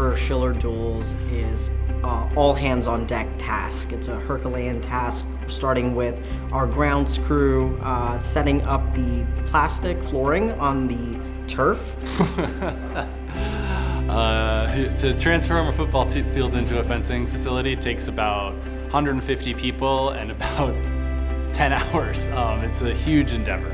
for Schiller Duals is all hands on deck task. It's a Herculean task, starting with our grounds crew setting up the plastic flooring on the turf. To transform a football field into a fencing facility takes about 150 people and about 10 hours. It's a huge endeavor.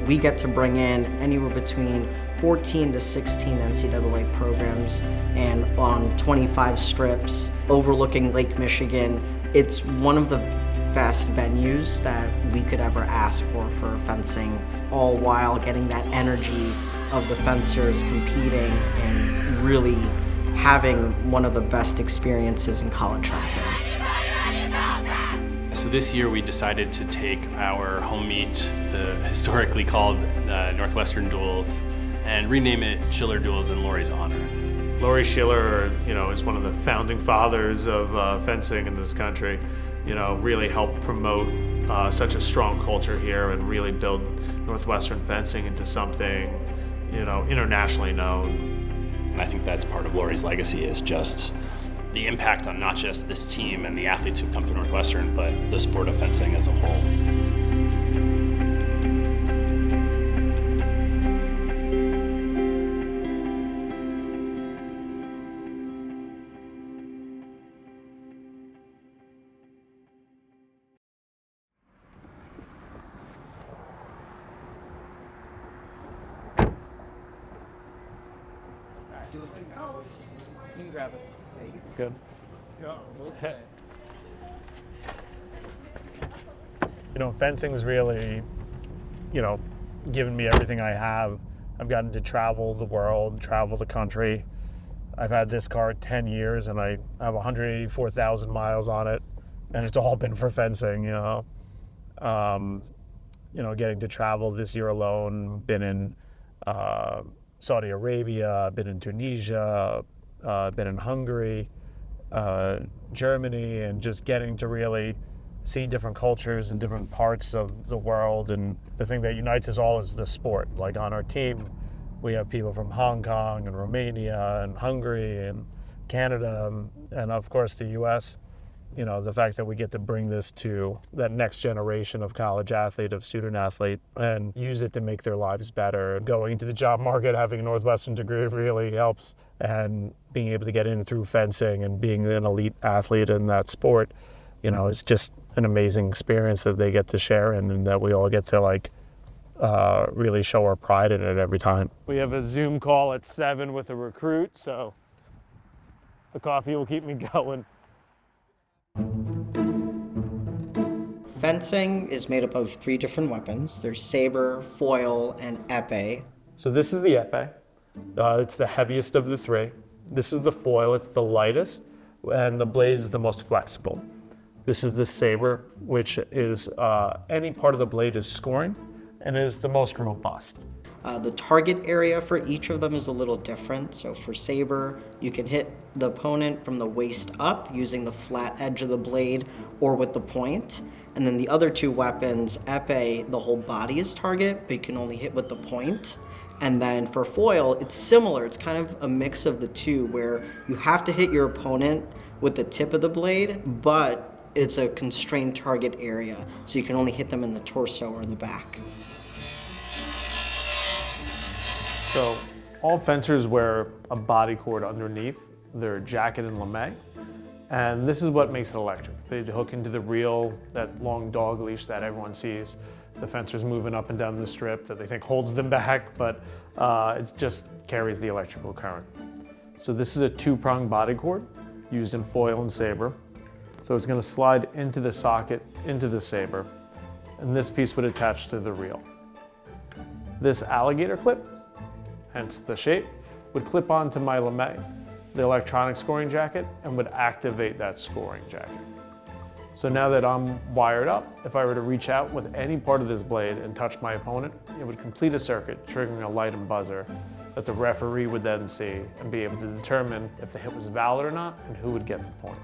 We get to bring in anywhere between 14 to 16 NCAA programs, and on 25 strips overlooking Lake Michigan. It's one of the best venues that we could ever ask for fencing, all while getting that energy of the fencers competing and really having one of the best experiences in college fencing. So this year we decided to take our home meet, the historically called Northwestern Duals, and rename it Schiller Duals in Laurie's honor. Laurie Schiller, is one of the founding fathers of fencing in this country. Really helped promote such a strong culture here and really build Northwestern fencing into something, internationally known. And I think that's part of Laurie's legacy, is just the impact on not just this team and the athletes who've come through Northwestern, but the sport of fencing as a whole. You can grab it. Good. Fencing's really, given me everything I have. I've gotten to travel the world, travel the country. I've had this car 10 years and I have 184,000 miles on it, and it's all been for fencing, getting to travel this year alone, been in Saudi Arabia, been in Tunisia, been in Hungary, Germany, and just getting to really see different cultures and different parts of the world. And the thing that unites us all is the sport. Like on our team, we have people from Hong Kong and Romania and Hungary and Canada, and of course the US. The fact that we get to bring this to that next generation of college athlete, of student athlete, and use it to make their lives better. Going into the job market, having a Northwestern degree really helps, and being able to get in through fencing and being an elite athlete in that sport, it's just an amazing experience that they get to share and that we all get to really show our pride in it every time. We have a Zoom call at 7 with a recruit, so the coffee will keep me going. Fencing is made up of 3 different weapons. There's saber, foil, and épée. So this is the épée. It's the heaviest of the 3. This is the foil, it's the lightest, and the blade is the most flexible. This is the saber, which is any part of the blade is scoring, and is the most robust. The target area for each of them is a little different. So for saber, you can hit the opponent from the waist up using the flat edge of the blade or with the point. And then the other 2 weapons, épée, the whole body is target, but you can only hit with the point. And then for foil, it's similar. It's kind of a mix of the 2, where you have to hit your opponent with the tip of the blade, but it's a constrained target area, so you can only hit them in the torso or the back. So all fencers wear a body cord underneath their jacket and lame, and this is what makes it electric. They hook into the reel, that long dog leash that everyone sees. The fencers moving up and down the strip that they think holds them back, but it just carries the electrical current. So this is a 2-pronged body cord used in foil and saber. So it's going to slide into the socket, into the saber, and this piece would attach to the reel. This alligator clip, hence the shape, would clip onto my lame, the electronic scoring jacket, and would activate that scoring jacket. So now that I'm wired up, if I were to reach out with any part of this blade and touch my opponent, it would complete a circuit, triggering a light and buzzer that the referee would then see and be able to determine if the hit was valid or not and who would get the point.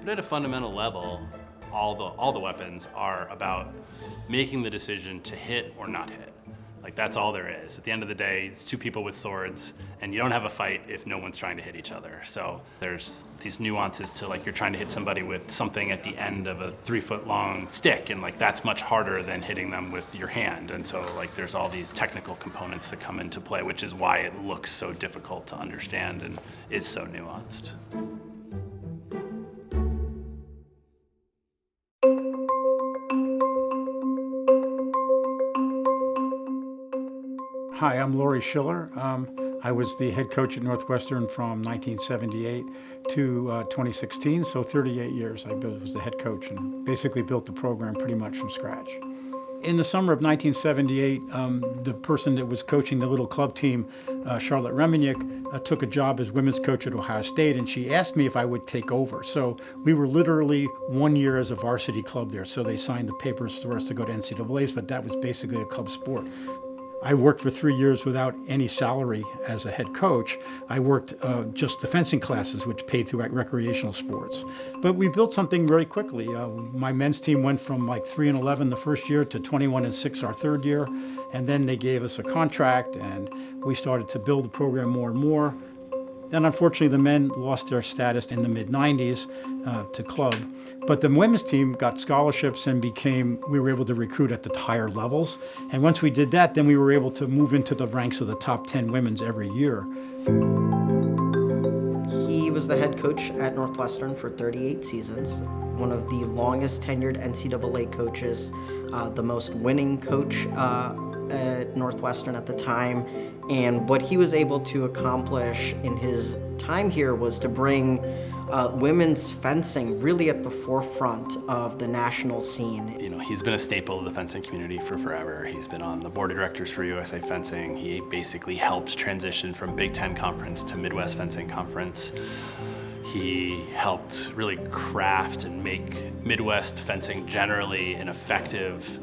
But at a fundamental level, all the weapons are about making the decision to hit or not hit. Like, that's all there is. At the end of the day, it's two people with swords, and you don't have a fight if no one's trying to hit each other. So there's these nuances to, like, you're trying to hit somebody with something at the end of a 3-foot-long stick, and like that's much harder than hitting them with your hand. And so like there's all these technical components that come into play, which is why it looks so difficult to understand and is so nuanced. Hi, I'm Laurie Schiller. I was the head coach at Northwestern from 1978 to 2016, so 38 years I was the head coach and basically built the program pretty much from scratch. In the summer of 1978, the person that was coaching the little club team, Charlotte Remenick, took a job as women's coach at Ohio State, and she asked me if I would take over. So we were literally 1 year as a varsity club there, so they signed the papers for us to go to NCAAs, but that was basically a club sport. I worked for 3 years without any salary as a head coach. I worked just the fencing classes, which paid through recreational sports. But we built something very quickly. My men's team went from like 3-11 the first year to 21-6 our third year. And then they gave us a contract and we started to build the program more and more. Then unfortunately the men lost their status in the mid-90s to club. But the women's team got scholarships and we were able to recruit at the higher levels. And once we did that, then we were able to move into the ranks of the top 10 women's every year. He was the head coach at Northwestern for 38 seasons, one of the longest tenured NCAA coaches, the most winning coach at Northwestern at the time. And what he was able to accomplish in his time here was to bring women's fencing really at the forefront of the national scene. You know, he's been a staple of the fencing community for forever. He's been on the board of directors for USA Fencing. He basically helped transition from Big Ten Conference to Midwest Fencing Conference. He helped really craft and make Midwest fencing generally an effective,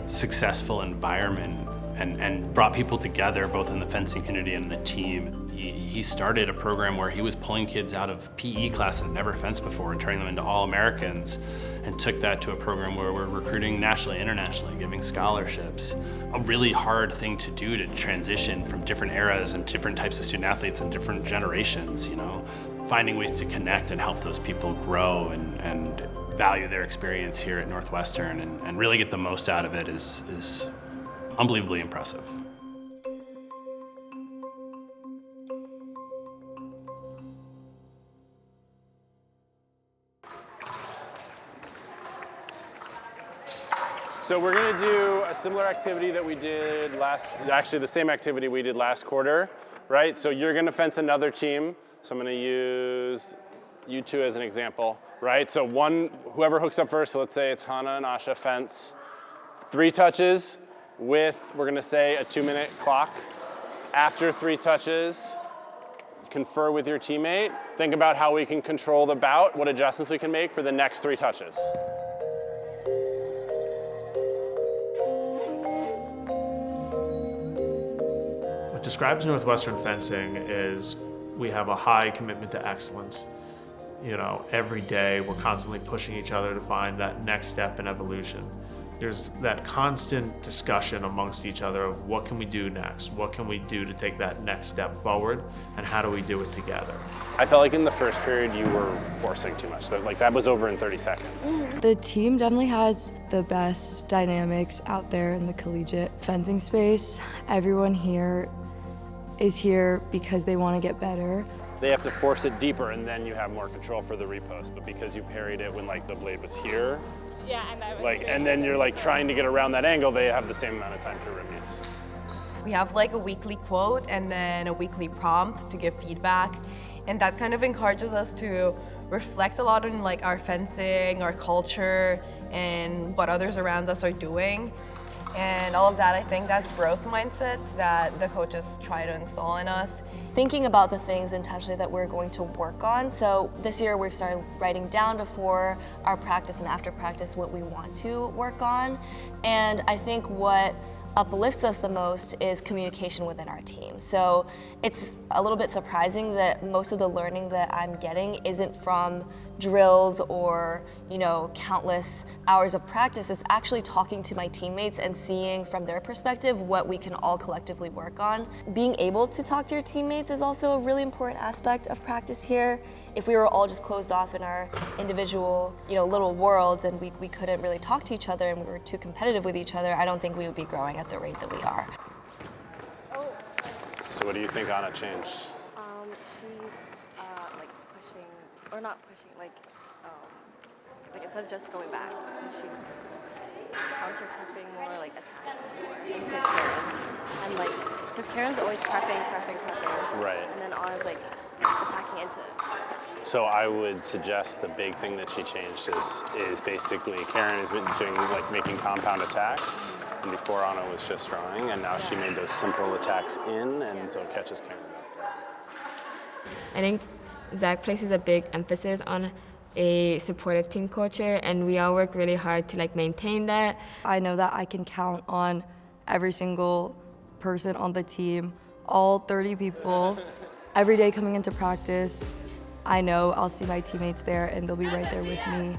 successful environment and brought people together both in the fencing community and the team. He started a program where he was pulling kids out of PE class that had never fenced before and turning them into All-Americans, and took that to a program where we're recruiting nationally, internationally, giving scholarships. A really hard thing to do to transition from different eras and different types of student athletes and different generations, you know. Finding ways to connect and help those people grow and value their experience here at Northwestern and really get the most out of it is unbelievably impressive. So we're going to do a similar activity that we did actually the same activity we did last quarter, right? So you're going to fence another team. So I'm going to use you two as an example, right? So whoever hooks up first, so let's say it's Hannah and Asha fence. 3 touches with, we're going to say, a 2-minute clock. After 3 touches, confer with your teammate. Think about how we can control the bout, what adjustments we can make for the next 3 touches. What describes Northwestern fencing is we have a high commitment to excellence. You know, every day we're constantly pushing each other to find that next step in evolution. There's that constant discussion amongst each other of what can we do next? What can we do to take that next step forward? And how do we do it together? I felt like in the first period you were forcing too much. That was over in 30 seconds. The team definitely has the best dynamics out there in the collegiate fencing space. Everyone here is here because they want to get better. They have to force it deeper and then you have more control for the repost. But because you parried it when the blade was here, yeah, and I was and then you're trying to get around that angle, they have the same amount of time to release. We have a weekly quote and then a weekly prompt to give feedback. And that kind of encourages us to reflect a lot on our fencing, our culture, and what others around us are doing. And all of that, I think that growth mindset that the coaches try to install in us. Thinking about the things intentionally that we're going to work on. So this year we've started writing down before our practice and after practice what we want to work on. And I think what uplifts us the most is communication within our team. So it's a little bit surprising that most of the learning that I'm getting isn't from drills or, countless hours of practice. It's actually talking to my teammates and seeing from their perspective what we can all collectively work on. Being able to talk to your teammates is also a really important aspect of practice here. If we were all just closed off in our individual, little worlds and we couldn't really talk to each other and we were too competitive with each other, I don't think we would be growing at the rate that we are. So what do you think Anna changed? She's like pushing, or not pushing, like instead of just going back, she's counter prepping more, like attacking more into Karen. And because Karen's always prepping. Right. And then Anna's like attacking into it. So I would suggest the big thing that she changed is basically Karen has been doing making compound attacks. And before Anna was just throwing, and now she made those simple attacks in, and so it catches Karen. I think Zach places a big emphasis on a supportive team culture, and we all work really hard to maintain that. I know that I can count on every single person on the team, all 30 people. Every day coming into practice, I know I'll see my teammates there and they'll be right there with me.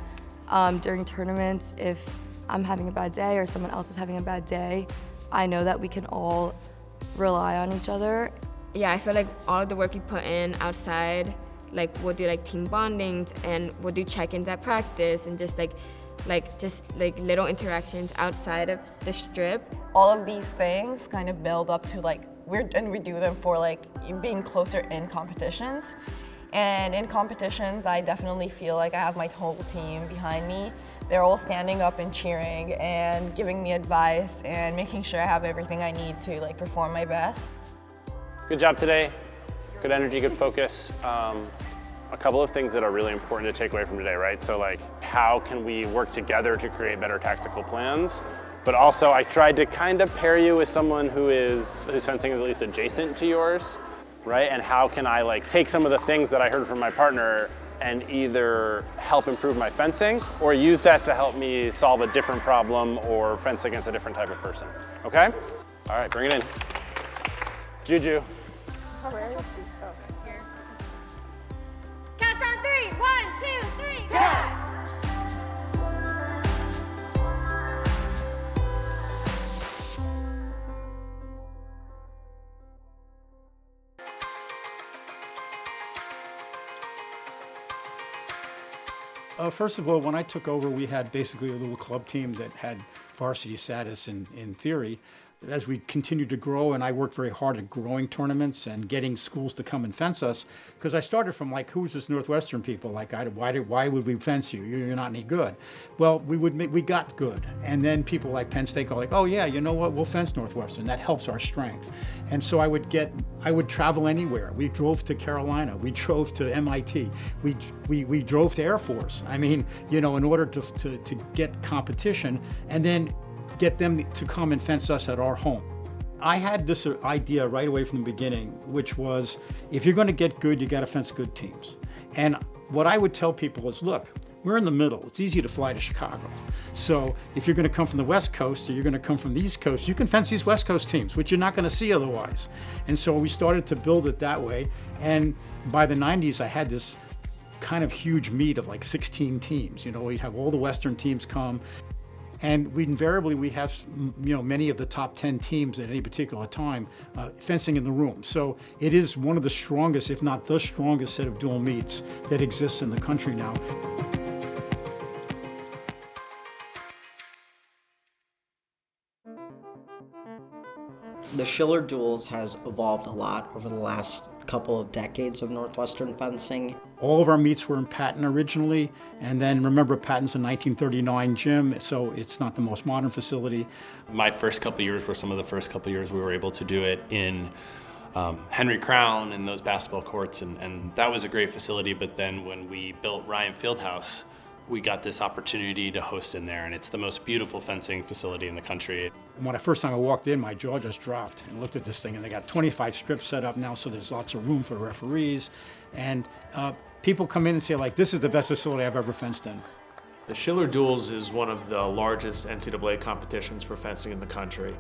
During tournaments, if I'm having a bad day or someone else is having a bad day, I know that we can all rely on each other. Yeah, I feel like all of the work we put in outside, we'll do team bondings and we'll do check-ins at practice and just little interactions outside of the strip. All of these things kind of build up to we do them for being closer in competitions. And in competitions, I definitely feel like I have my whole team behind me. They're all standing up and cheering and giving me advice and making sure I have everything I need to perform my best. Good job today. Good energy, good focus. A couple of things that are really important to take away from today, right? So how can we work together to create better tactical plans? But also I tried to kind of pair you with someone whose fencing is at least adjacent to yours, right? And how can I take some of the things that I heard from my partner and either help improve my fencing or use that to help me solve a different problem or fence against a different type of person, okay? All right, bring it in. Juju. Where is she? Oh. Here. Count on 3. 1, 2, 3, pass! First of all, when I took over, we had basically a little club team that had varsity status in theory. As we continued to grow, and I worked very hard at growing tournaments and getting schools to come and fence us, because I started from who's this Northwestern people? Why would we fence you? You're not any good. Well, we got good, and then people like Penn State go oh yeah, you know what? We'll fence Northwestern. That helps our strength. And so I would travel anywhere. We drove to Carolina. We drove to MIT. We drove to Air Force. I mean, in order to get competition, and then get them to come and fence us at our home. I had this idea right away from the beginning, which was, if you're going to get good, you got to fence good teams. And what I would tell people is, look, we're in the middle. It's easy to fly to Chicago. So if you're going to come from the West Coast or you're going to come from the East Coast, you can fence these West Coast teams, which you're not going to see otherwise. And so we started to build it that way. And by the 90s, I had this kind of huge meet of 16 teams. We'd have all the Western teams come. And we have many of the top 10 teams at any particular time fencing in the room. So it is one of the strongest, if not the strongest, set of dual meets that exists in the country now. The Schiller Duals has evolved a lot over the last couple of decades of Northwestern fencing. All of our meets were in Patton originally, and then remember Patton's a 1939 gym, so it's not the most modern facility. My first couple years were some of the first couple years we were able to do it in Henry Crown and those basketball courts, and that was a great facility. But then when we built Ryan Fieldhouse, we got this opportunity to host in there, and it's the most beautiful fencing facility in the country. When the first time I walked in, my jaw just dropped and looked at this thing, and they got 25 strips set up now, so there's lots of room for the referees. And people come in and say, this is the best facility I've ever fenced in. The Schiller Duals is one of the largest NCAA competitions for fencing in the country.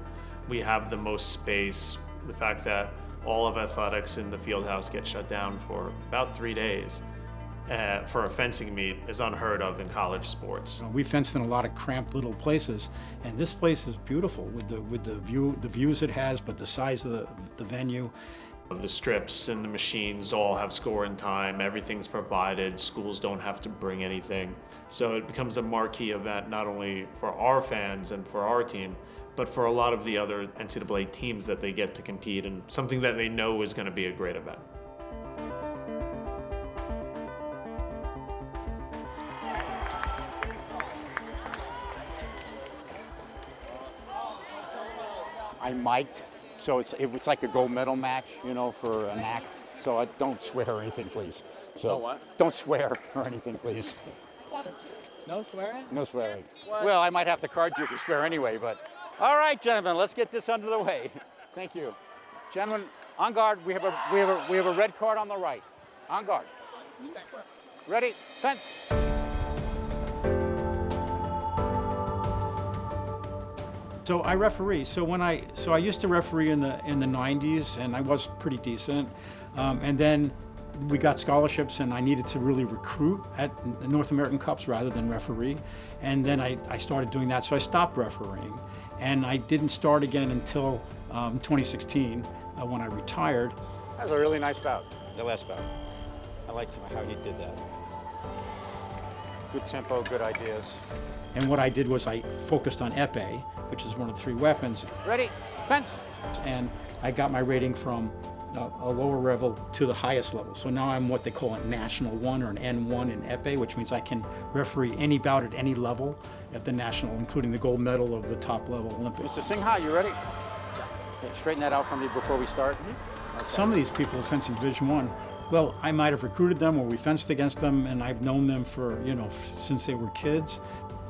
We have the most space. The fact that all of athletics in the field house gets shut down for about 3 days for a fencing meet is unheard of in college sports. We fenced in a lot of cramped little places, and this place is beautiful with the views it has, but the size of the venue. The strips and the machines all have scoring time, everything's provided, schools don't have to bring anything. So it becomes a marquee event not only for our fans and for our team, but for a lot of the other NCAA teams that they get to compete in, something that they know is going to be a great event. I mic'd, so it's like a gold medal match, you know, for an act. So I don't swear or anything, please. So what? Don't swear or anything, please. No swearing? No swearing. Well, I might have to card you if you swear anyway, but. All right, gentlemen, let's get this under the way. Thank you. Gentlemen, on guard, we have a red card on the right. On guard. Ready, fence. So I referee. So I used to referee in the 90s, and I was pretty decent. And then we got scholarships, and I needed to really recruit at the North American Cups rather than referee. And then I started doing that, so I stopped refereeing. And I didn't start again until 2016 when I retired. That was a really nice bout, the last bout. I liked how he did that. Good tempo, good ideas. And what I did was I focused on epee, which is one of the 3 weapons. Ready, fence. And I got my rating from a lower level to the highest level. So now I'm what they call a National 1 or an N1 in epee, which means I can referee any bout at any level at the national, including the gold medal of the top level Olympics. Mr. Singha, you ready? Okay, straighten that out for me before we start. Okay. Some of these people are fencing Division 1. Well, I might have recruited them or we fenced against them, and I've known them for, since they were kids.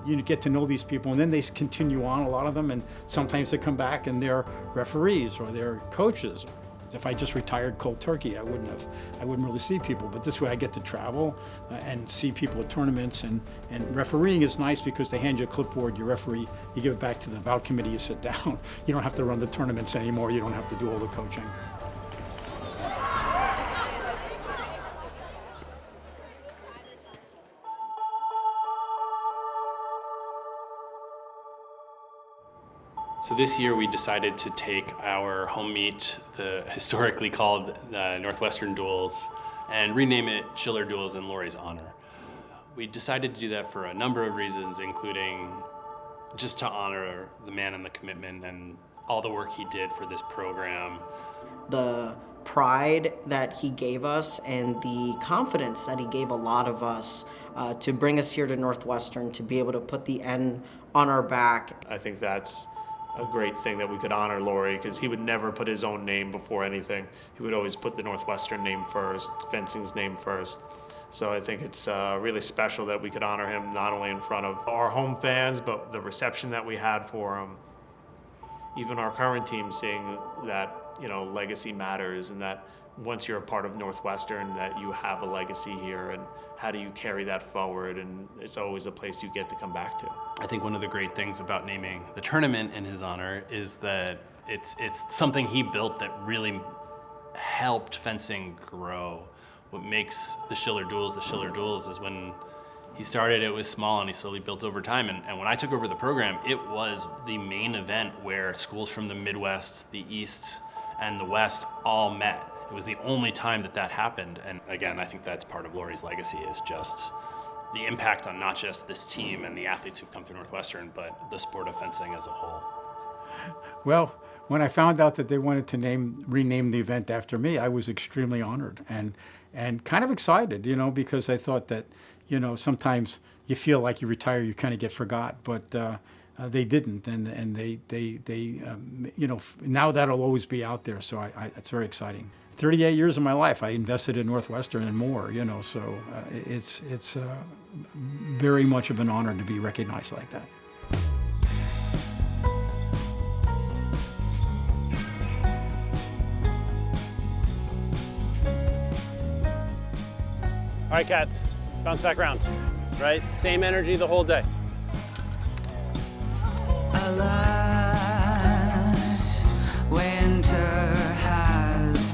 You get to know these people, and then they continue on, a lot of them, and sometimes they come back and they're referees or they're coaches. If I just retired cold turkey, I wouldn't really see people. But this way I get to travel and see people at tournaments, and refereeing is nice because they hand you a clipboard, you referee, you give it back to the bout committee, you sit down. You don't have to run the tournaments anymore, you don't have to do all the coaching. So this year we decided to take our home meet, the historically called Northwestern Duals, and rename it Schiller Duals in Laurie's honor. We decided to do that for a number of reasons, including just to honor the man and the commitment and all the work he did for this program. The pride that he gave us and the confidence that he gave a lot of us to bring us here to Northwestern, to be able to put the N on our back. I think that's a great thing that we could honor Laurie, because he would never put his own name before anything. He would always put the Northwestern name first, fencing's name first. So I think it's really special that we could honor him not only in front of our home fans, but the reception that we had for him. Even our current team seeing that, legacy matters, and that once you're a part of Northwestern, that you have a legacy here, and how do you carry that forward, and it's always a place you get to come back to. I think one of the great things about naming the tournament in his honor is that it's something he built that really helped fencing grow. What makes the Schiller Duals is when he started, it was small and he slowly built over time. And when I took over the program, it was the main event where schools from the Midwest, the East, and the West all met. It was the only time that happened. And again, I think that's part of Laurie's legacy, is just the impact on not just this team and the athletes who've come through Northwestern, but the sport of fencing as a whole. Well, when I found out that they wanted to rename the event after me, I was extremely honored and kind of excited, because I thought that, sometimes you feel like you retire, you kind of get forgot, but they didn't, and they now that'll always be out there. So it's very exciting. 38 years of my life, I invested in Northwestern and more, so it's very much of an honor to be recognized like that. All right, cats, bounce back around, right? Same energy the whole day. Alas, winter has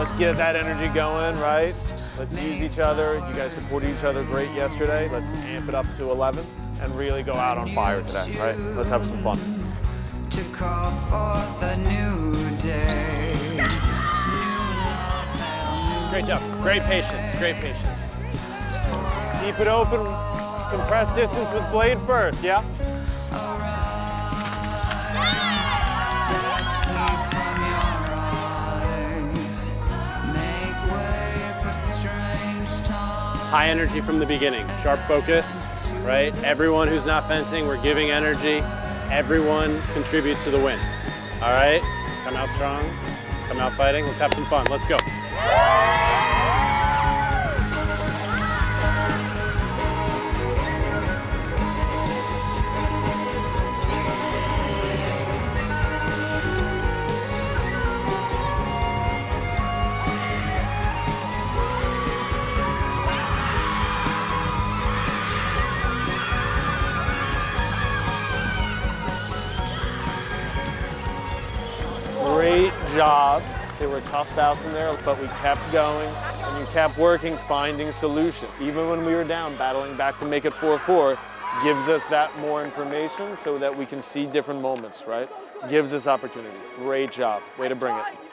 Let's get that energy going, right? Let's use each other. You guys supported each other great yesterday. Let's amp it up to 11 and really go out on fire today, right? Let's have some fun. To call forth a new day. Great job. Great patience. Great patience. Keep it open. Compress distance with blade first, yeah? High energy from the beginning. Sharp focus, right? Everyone who's not fencing, we're giving energy. Everyone contributes to the win. All right? Come out strong. Come out fighting. Let's have some fun. Let's go. Great job. There were tough bouts in there, but we kept going and you kept working, finding solutions. Even when we were down, battling back to make it 4-4 gives us that more information so that we can see different moments, right? Gives us opportunity. Great job. Way to bring it.